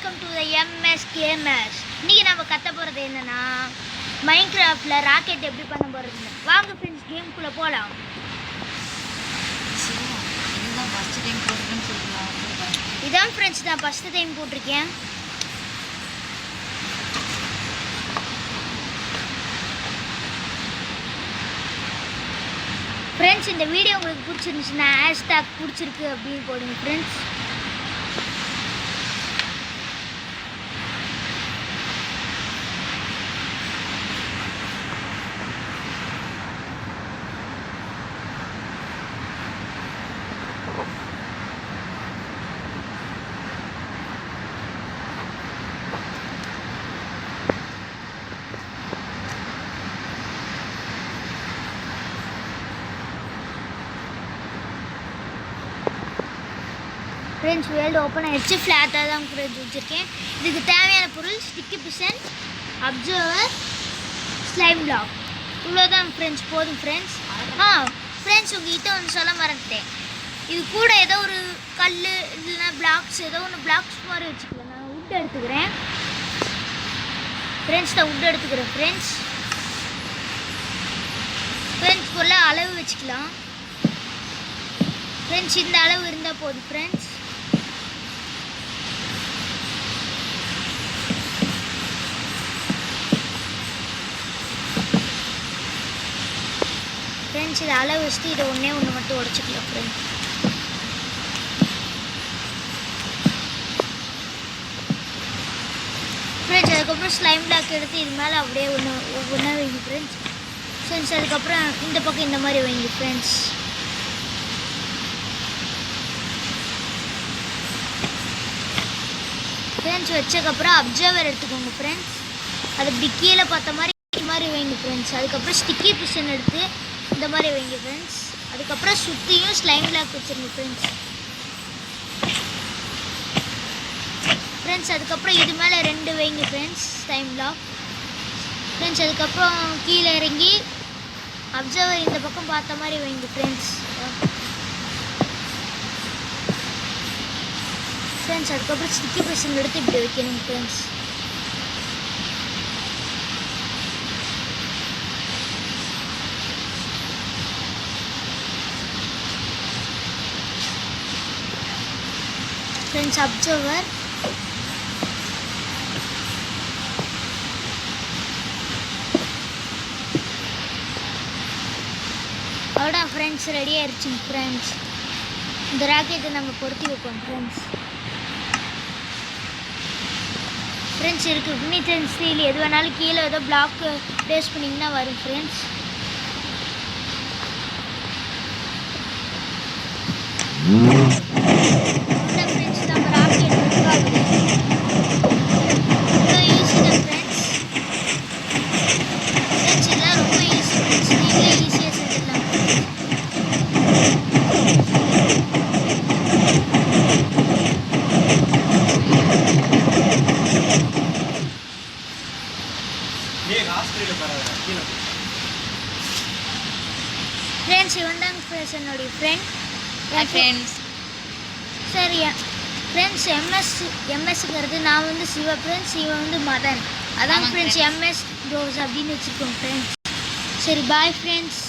Welcome to the MS gamers. இன்றைக்கி நம்ம கற்ற போகிறது என்னென்னா மைன்கிராஃப்டில் ராக்கெட் எப்படி பண்ண போகிறதுன்னு. வாங்க ஃப்ரெண்ட்ஸ் கேமுக்குள்ளே போகலாம். இதான் ஃப்ரெண்ட்ஸ் நான் ஃபஸ்ட்டு டைம் போட்டிருக்கேன். ஃப்ரெண்ட்ஸ் இந்த வீடியோ உங்களுக்கு பிடிச்சிருந்துச்சுன்னா ஹேஷ்டாக் பிடிச்சிருக்கு அப்படின்னு போடுங்க ஃப்ரெண்ட்ஸ். ஃப்ரெண்ட்ஸ் வேர்ல்டு ஓப்பன் ஆகிடுச்சு. ஃப்ளாட்டாக தான் ஃப்ரெண்ட்ஸ் வச்சுருக்கேன். இதுக்கு தேவையான பொருள் ஸ்டிக்கி பிசன், அப்சர்வர், ஸ்லைம் பிளாக். இவ்வளோதான் ஃப்ரெண்ட்ஸ், போதும் ஃப்ரெண்ட்ஸ். ஃப்ரெண்ட்ஸ் உங்கள்கிட்ட ஒன்று சொல்ல மறந்துட்டேன். இது கூட ஏதோ ஒரு கல் இல்லைன்னா பிளாக்ஸ் ஏதோ ஒன்று பிளாக்ஸ் மாதிரி வச்சுக்கலாம். நான் உட் எடுத்துக்கிறேன் ஃப்ரெண்ட்ஸ். நான் உட் எடுத்துக்கிறேன் ஃப்ரெண்ட்ஸ். ஃப்ரெண்ட்ஸ் போல் அளவு வச்சுக்கலாம் ஃப்ரெண்ட்ஸ். இந்த அளவு இருந்தால் போதும் ஃப்ரெண்ட்ஸ். ஃப்ரெண்ட்ஸ் இதை அளவு வச்சுட்டு இதை ஒன்றே ஒன்று மட்டும் உடச்சிக்கலாம் ஃப்ரெண்ட்ஸ். ஃப்ரெண்ட்ஸ் அதுக்கப்புறம் ஸ்லைம் பிளாக் எடுத்து இது மேலே அப்படியே ஒன்றா வைங்க ஃப்ரெண்ட்ஸ். ஃப்ரெண்ட்ஸ் அதுக்கப்புறம் இந்த பக்கம் இந்த மாதிரி வைங்க ஃப்ரெண்ட்ஸ். ஃப்ரெண்ட்ஸ் வச்சதுக்கப்புறம் அப்சர்வர் எடுத்துக்கோங்க ஃப்ரெண்ட்ஸ். அது இப்படி கீழே பார்த்த மாதிரி இது மாதிரி வைங்க ஃப்ரெண்ட்ஸ். அதுக்கப்புறம் ஸ்டிக்கி பிசன் எடுத்து இந்த மாதிரி வைங்க ஃப்ரெண்ட்ஸ். அதுக்கப்புறம் சுற்றியும் ஸ்லைம் பிளாக் வச்சுருங்க ஃப்ரெண்ட்ஸ். ஃப்ரெண்ட்ஸ் அதுக்கப்புறம் இது மேலே 2 வைங்க ஃப்ரெண்ட்ஸ் ஸ்லைம் பிளாக். ஃப்ரெண்ட்ஸ் அதுக்கப்புறம் கீழே இறங்கி அப்சர்வர் இந்த பக்கம் பார்த்த மாதிரி வைங்க ஃப்ரெண்ட்ஸ். ஃப்ரெண்ட்ஸ் அதுக்கப்புறம் ஸ்டிக்கி பிசன் எடுத்து இப்படி வைக்கணும் ஃப்ரெண்ட்ஸ். ஃப்ரெண்ட்ஸ் அப்சர்வர் அவ்வளோ ஃப்ரெண்ட்ஸ் ரெடி ஆயிடுச்சுங்க ஃப்ரெண்ட்ஸ். இந்த ராக்கெட்டை நம்ம பொருத்தி வைப்போம் ஃப்ரெண்ட்ஸ். ஃப்ரெண்ட்ஸ் இருக்குது ஃபினிஷன் ஸ்டீல் எது வேணாலும் கீழே ஏதோ பிளாக் பேஸ் பண்ணிங்கன்னா வரும் ஃப்ரெண்ட்ஸ். ஃப்ரெண்ட்ஸ் இவன் தாங்க ஃப்ரெண்ட்ஸ் என்னுடைய ஃப்ரெண்ட்ஸ். சரியா ஃப்ரெண்ட்ஸ் எம்எஸ்ங்கிறது நான் வந்து சிவா ஃப்ரெண்ட்ஸ், இவன் வந்து மதன். அதான் ஃப்ரெண்ட்ஸ் எம்எஸ் ப்ரோஸ் அப்படின்னு வச்சுருக்கோம் ஃப்ரெண்ட்ஸ். சரி பாய் ஃப்ரெண்ட்ஸ்.